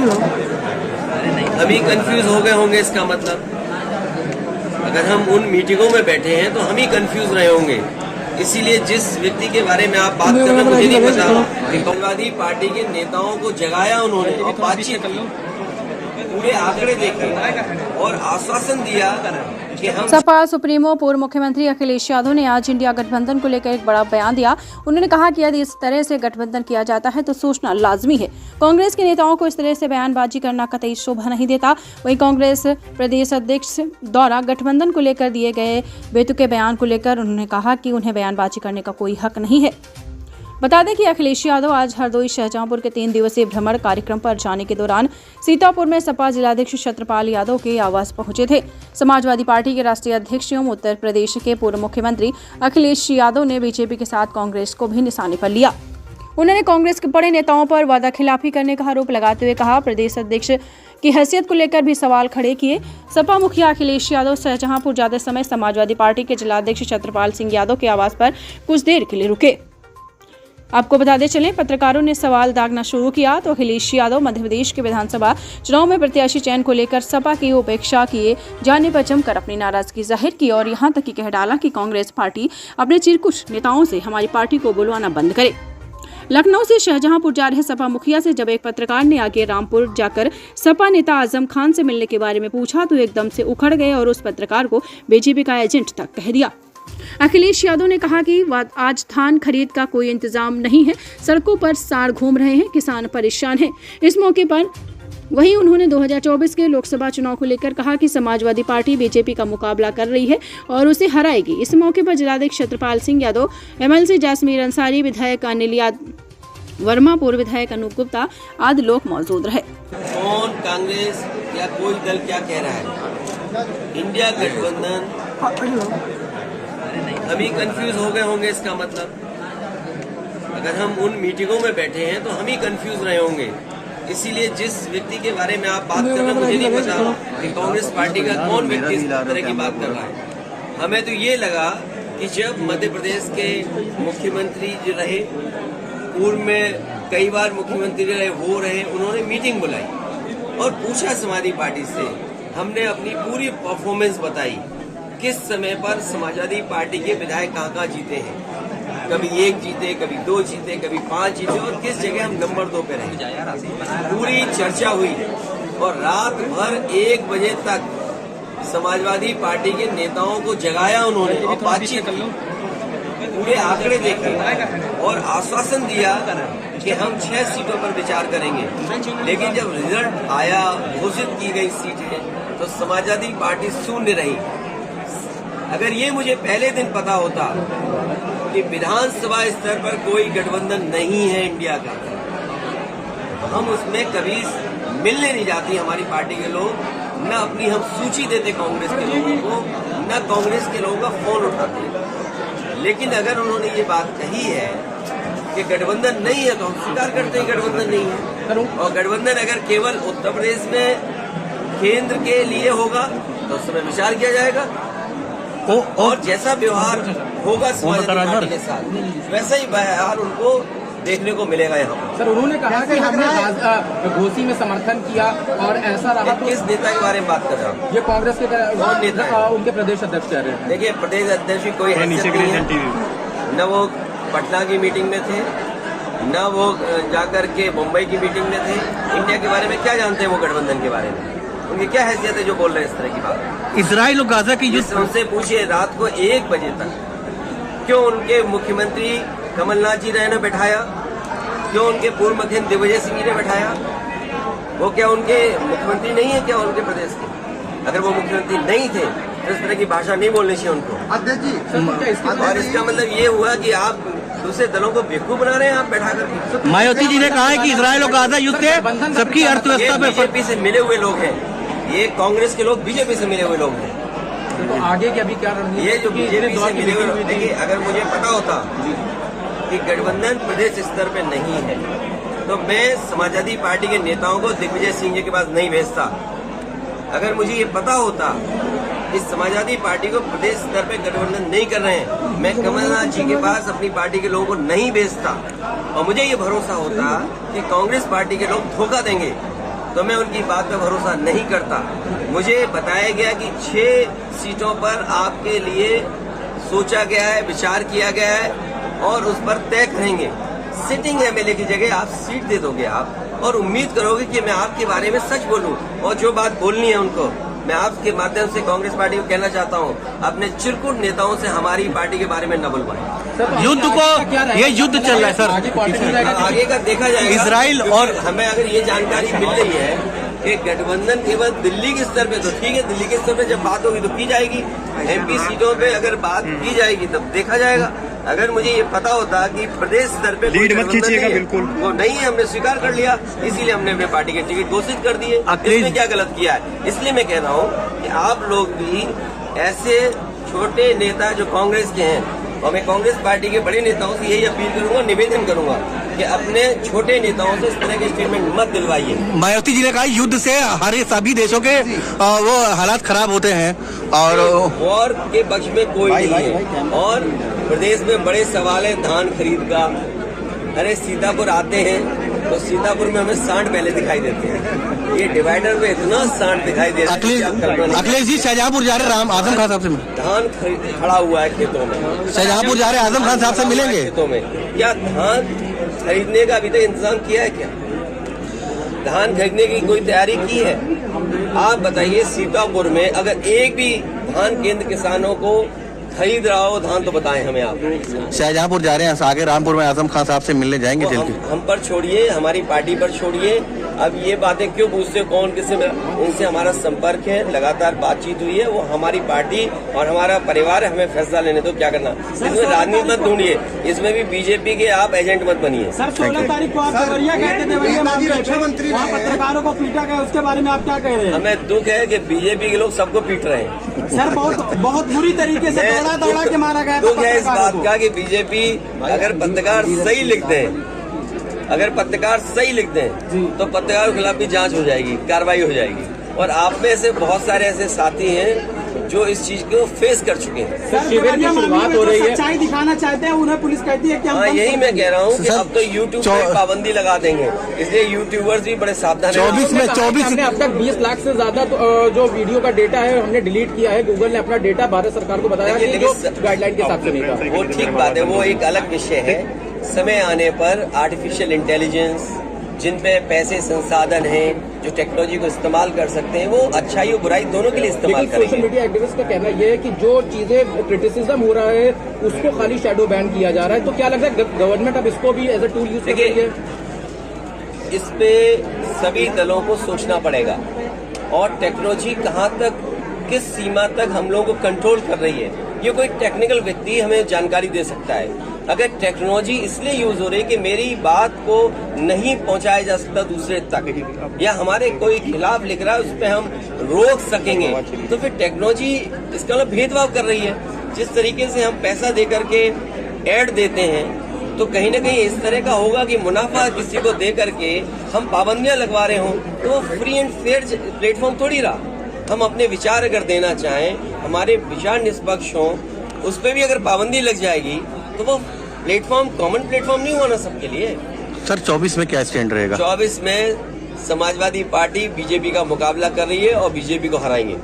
हम ही कंफ्यूज हो गए होंगे, इसका मतलब अगर हम उन मीटिंगों में बैठे हैं तो हम ही कंफ्यूज रहे होंगे। इसीलिए जिस व्यक्ति के बारे में आप बात कर रहे हैं मुझे नहीं पता कि समाजवादी पार्टी के नेताओं को जगाया उन्होंने और बातचीत पूरे आंकड़े देखे और आश्वासन दिया कि हम। सपा सुप्रीमो पूर्व मुख्यमंत्री अखिलेश यादव ने आज इंडिया गठबंधन को लेकर एक बड़ा बयान दिया। उन्होंने कहा कि यदि इस तरह से गठबंधन किया जाता है तो सोचना लाजमी है। कांग्रेस के नेताओं को इस तरह से बयानबाजी करना कतई शोभा नहीं देता। वहीं कांग्रेस प्रदेश अध्यक्ष द्वारा गठबंधन को लेकर दिए गए बेतुके बयान को लेकर उन्होंने कहा कि उन्हें बयानबाजी करने का कोई हक नहीं है। बता दें कि अखिलेश यादव आज हरदोई शाहजहांपुर के 3 दिवसीय भ्रमण कार्यक्रम पर जाने के दौरान सीतापुर में सपा जिलाध्यक्ष छत्रपाल यादव के आवास पहुंचे थे। समाजवादी पार्टी के राष्ट्रीय अध्यक्ष एवं उत्तर प्रदेश के पूर्व मुख्यमंत्री अखिलेश यादव ने बीजेपी के साथ कांग्रेस को भी निशाने पर लिया। उन्होंने कांग्रेस के बड़े नेताओं पर वादाखिलाफी करने का आरोप लगाते हुए कहा, प्रदेश अध्यक्ष की हैसियत को लेकर भी सवाल खड़े किए। सपा मुखिया अखिलेश यादव शाहजहांपुर जाते समय समाजवादी पार्टी के जिलाध्यक्ष छत्रपाल सिंह यादव के आवास पर कुछ देर के लिए रुके। आपको बताते चलें, पत्रकारों ने सवाल दागना शुरू किया तो अखिलेश यादव मध्य प्रदेश के विधानसभा चुनाव में प्रत्याशी चयन को लेकर सपा की उपेक्षा किए जाने पर जमकर अपनी नाराजगी जाहिर की और यहां तक कि कह डाला कि कांग्रेस पार्टी अपने चिरकुश नेताओं से हमारी पार्टी को बुलवाना बंद करे। लखनऊ से शाहजहांपुर जा रहे सपा मुखिया से जब एक पत्रकार ने आगे रामपुर जाकर सपा नेता आजम खान से मिलने के बारे में पूछा तो एकदम से उखड़ गए और उस पत्रकार को बीजेपी का एजेंट तक कह दिया। अखिलेश यादव ने कहा कि आज धान खरीद का कोई इंतजाम नहीं है, सड़कों पर साड़ घूम रहे हैं, किसान परेशान हैं। इस मौके पर वहीं उन्होंने 2024 के लोकसभा चुनाव को लेकर कहा कि समाजवादी पार्टी बीजेपी का मुकाबला कर रही है और उसे हराएगी। इस मौके पर जिलाध्यक्ष छत्रपाल सिंह यादव, एमएलसी जासमीर अंसारी, विधायक अनिल वर्मा, पूर्व विधायक अनूप गुप्ता आदि लोग मौजूद रहे। कौन कांग्रेस या कोई दल क्या कह रहा है, इंडिया गठबंधन हम ही कंफ्यूज हो गए होंगे, इसका मतलब अगर हम उन मीटिंगों में बैठे हैं तो हम ही कंफ्यूज रहे होंगे। इसीलिए जिस व्यक्ति के बारे में आप बात कर रहे हैं मुझे नहीं पता कि कांग्रेस पार्टी का कौन व्यक्ति इस तरह की बात कर रहा है। हमें तो ये लगा कि जब मध्य प्रदेश के मुख्यमंत्री जो रहे, पूर्व में कई बार मुख्यमंत्री रहे, वो रहे, उन्होंने मीटिंग बुलाई और पूछा समाजवादी पार्टी से, हमने अपनी पूरी परफॉर्मेंस बताई, किस समय पर समाजवादी पार्टी के विधायक कहाँ जीते हैं, कभी 1 जीते, कभी 2 जीते, कभी 5 जीते और किस जगह हम नंबर 2 पे रहे। पूरी चर्चा हुई और रात भर 1 बजे तक समाजवादी पार्टी के नेताओं को जगाया उन्होंने और बातचीत पूरे आंकड़े देखे और आश्वासन दिया कि हम 6 सीटों पर विचार करेंगे। लेकिन जब रिजल्ट आया, घोषित की गई सीटें, तो समाजवादी पार्टी शून्य रही। अगर ये मुझे पहले दिन पता होता कि विधानसभा स्तर पर कोई गठबंधन नहीं है इंडिया का, तो हम उसमें कभी मिलने नहीं जाती हमारी पार्टी के लोग, न अपनी हम सूची देते कांग्रेस के लोगों को, न कांग्रेस के लोगों का फोन उठाते। लेकिन अगर उन्होंने ये बात कही है कि गठबंधन नहीं है तो हम स्वीकार करते हैं गठबंधन नहीं है। और गठबंधन अगर केवल उत्तर प्रदेश में केंद्र के लिए होगा तो उस समय विचार किया जाएगा और जैसा व्यवहार होगा समाजवादी पार्टी के साथ वैसा ही व्यवहार उनको देखने को मिलेगा यहाँ। सर, उन्होंने कहा कि हमने घोषी में समर्थन किया और ऐसा रहा। तो किस नेता के बारे में बात कर रहा हूँ? ये कांग्रेस के कौन नेता है? उनके प्रदेश अध्यक्ष कह रहे हैं। देखिए, प्रदेश अध्यक्ष की कोई हैसियत नहीं है। न वो पटना की मीटिंग में थे, न वो जाकर के मुंबई की मीटिंग में थे। इंडिया के बारे में क्या जानते हैं वो गठबंधन के बारे में? उनकी क्या हैसियत है जो बोल रहे हैं इस तरह की बात? इजराइल और गाजा की युद्ध, उनसे पूछिए रात को 1 बजे तक क्यों उनके मुख्यमंत्री कमलनाथ जी ने बैठाया, क्यों उनके पूर्व मुख्यमंत्री दिग्विजय सिंह जी ने बैठाया? वो क्या उनके मुख्यमंत्री नहीं है क्या उनके प्रदेश के? अगर वो मुख्यमंत्री नहीं थे तो इस तरह की भाषा नहीं बोलनी चाहिए उनको। और इसका मतलब ये हुआ कि आप दूसरे दलों को बेवकूफ बना रहे हैं आप बैठा कर। मायावती जी ने कहा है कि इजराइल और गाजा युद्ध से सबकी अर्थव्यवस्था पे बीजेपी से मिले हुए लोग हैं, ये कांग्रेस के लोग बीजेपी से मिले हुए लोग हैं। तो आगे की अभी क्या रणनीति? ये जो बीजेपी से मिले हुए, देखिए अगर मुझे पता होता कि गठबंधन प्रदेश स्तर पे नहीं है तो मैं समाजवादी पार्टी के नेताओं को दिग्विजय सिंह जी के पास नहीं भेजता। अगर मुझे ये पता होता कि समाजवादी पार्टी को प्रदेश स्तर पे गठबंधन नहीं कर रहे हैं, मैं कमलनाथ जी के पास अपनी पार्टी के लोगों को नहीं भेजता। और मुझे ये भरोसा होता कि कांग्रेस पार्टी के लोग धोखा देंगे तो मैं उनकी बात पर भरोसा नहीं करता। मुझे बताया गया कि 6 सीटों पर आपके लिए सोचा गया है, विचार किया गया है और उस पर तय करेंगे। सिटिंग एमएलए की जगह आप सीट दे दोगे आप और उम्मीद करोगे कि मैं आपके बारे में सच बोलूं और जो बात बोलनी है उनको मैं आपके माध्यम से कांग्रेस पार्टी को कहना चाहता हूं, अपने चिरकुट नेताओं से हमारी पार्टी के बारे में न बुलवाएं। युद्ध को ये युद्ध चल रहा है सर, आगे का देखा जाएगा। इजराइल और हमें अगर ये जानकारी मिल रही है कि गठबंधन केवल दिल्ली के स्तर पे, तो ठीक है, दिल्ली के स्तर पे जब बात होगी तो की जाएगी। एमपी सीटों पे अगर बात की जाएगी तब देखा जाएगा। अगर मुझे ये पता होता कि प्रदेश स्तर पे लीड मत खींचिएगा, बिल्कुल वो नहीं है, हमने स्वीकार कर लिया, इसीलिए हमने अपने पार्टी के टिकट घोषित कर दिए। इसमें क्या गलत किया है? इसलिए मैं कह रहा हूँ कि आप लोग भी ऐसे छोटे नेता जो कांग्रेस के हैं, और मैं कांग्रेस पार्टी के बड़े नेताओं से यही अपील करूंगा, निवेदन करूंगा कि अपने छोटे नेताओं से इस तरह के स्टेटमेंट मत दिलवाइए। मायावती जी ने कहा युद्ध से हमारे सभी देशों के वो हालात खराब होते हैं और वॉर के पक्ष में कोई नहीं है। और प्रदेश में बड़े सवाल है धान खरीद का। अरे सीतापुर आते हैं तो सीतापुर में हमें सांड पहले दिखाई देते हैं, ये डिवाइडर में इतना सांड दिखाई दे रहा है। अखिलेश जी शाहजहांपुर जा रहे हैं आजम खान साहब से धान खड़ा हुआ है खेतों में, शाहजहांपुर जा रहे हैं आजम खान साहब से मिलेंगे खेतों में। क्या धान खरीदने का अभी तक इंतजाम किया है? क्या धान खरीदने की कोई तैयारी की है? आप बताइए, सीतापुर में अगर एक भी धान केंद्र किसानों को खरीद रहा हो धान तो बताएं हमें आप। शाहजहांपुर जा रहे हैं, आगे रामपुर में आजम खान साहब से मिलने जाएंगे चल के। हम पर छोड़िए, हमारी पार्टी पर छोड़िए। अब ये बातें क्यों पूछते, कौन किससे उनसे हमारा संपर्क है, लगातार बातचीत हुई है, वो हमारी पार्टी और हमारा परिवार है, हमें फैसला लेने दो क्या करना। इसमें राजनीति मत ढूंढिए, इसमें भी बीजेपी के आप एजेंट मत बनिए। सर 16 तारीख को आप देवरिया गए थे, देवरिया मंत्री वहाँ पत्रकारों को पीटा गया, उसके बारे में आप क्या कह रहे हैं? हमें दुख है कि बीजेपी के लोग सबको पीट रहे हैं। सर बहुत बुरी तरीके से दौड़ा के मारा गया। दुख है इस बात का कि बीजेपी अगर पत्रकार सही लिखते हैं, अगर पत्रकार सही लिखते हैं तो पत्रकारों के खिलाफ भी जांच हो जाएगी, कार्रवाई हो जाएगी। और आप में से बहुत सारे ऐसे साथी हैं जो इस चीज को फेस कर चुके हैं। सर शिविर की शुरुआत हो रही है, सच्चाई दिखाना चाहते हैं, उन्हें पुलिस कहती है कि हाँ, यही मैं कह रहा हूँ कि अब तो यूट्यूब पर पाबंदी लगा देंगे, इसलिए यूट्यूबर्स भी बड़े सावधान हैं। 24 हमने अब तक 20 लाख से ज्यादा जो वीडियो का डेटा है हमने डिलीट किया है। गूगल ने अपना डेटा भारत सरकार को बताया कि जो गाइडलाइन के हिसाब से नहीं था। वो ठीक बात है, वो एक अलग विषय है। समय आने पर आर्टिफिशियल इंटेलिजेंस, जिन पे पैसे संसाधन हैं, जो टेक्नोलॉजी को इस्तेमाल कर सकते हैं, वो अच्छाई और बुराई दोनों के लिए इस्तेमाल करेंगे। सोशल मीडिया एक्टिविस्ट का कहना यह है कि जो चीजें क्रिटिसिज्म हो रहा है उसको खाली शैडो बैन किया जा रहा है। तो क्या लगता है गवर्नमेंट अब इसको भी एज ए टूल यूज कर रही है? इस पे सभी दलों को सोचना पड़ेगा और टेक्नोलॉजी कहाँ तक, किस सीमा तक हम लोगों को कंट्रोल कर रही है, ये कोई टेक्निकल व्यक्ति हमें जानकारी दे सकता है। अगर टेक्नोलॉजी इसलिए यूज हो रही है कि मेरी बात को नहीं पहुंचाया जा सकता दूसरे तक, या हमारे कोई खिलाफ लिख रहा है उस पर हम रोक सकेंगे, तो फिर टेक्नोलॉजी इसका मतलब भेदभाव कर रही है। जिस तरीके से हम पैसा दे करके ऐड देते हैं तो कहीं ना कहीं इस तरह का होगा कि मुनाफा किसी को दे करके हम पाबंदियां लगवा रहे हों, तो वो फ्री एंड फेयर प्लेटफॉर्म थोड़ी रहा। हम अपने विचार अगर देना चाहें, हमारे विचार निष्पक्ष हों, उस पर भी अगर पाबंदी लग जाएगी तो वो प्लेटफॉर्म कॉमन प्लेटफॉर्म नहीं हुआ ना सबके लिए। सर 24 में क्या स्टैंड रहेगा? 24 में समाजवादी पार्टी बीजेपी का मुकाबला कर रही है और बीजेपी को हराएंगे।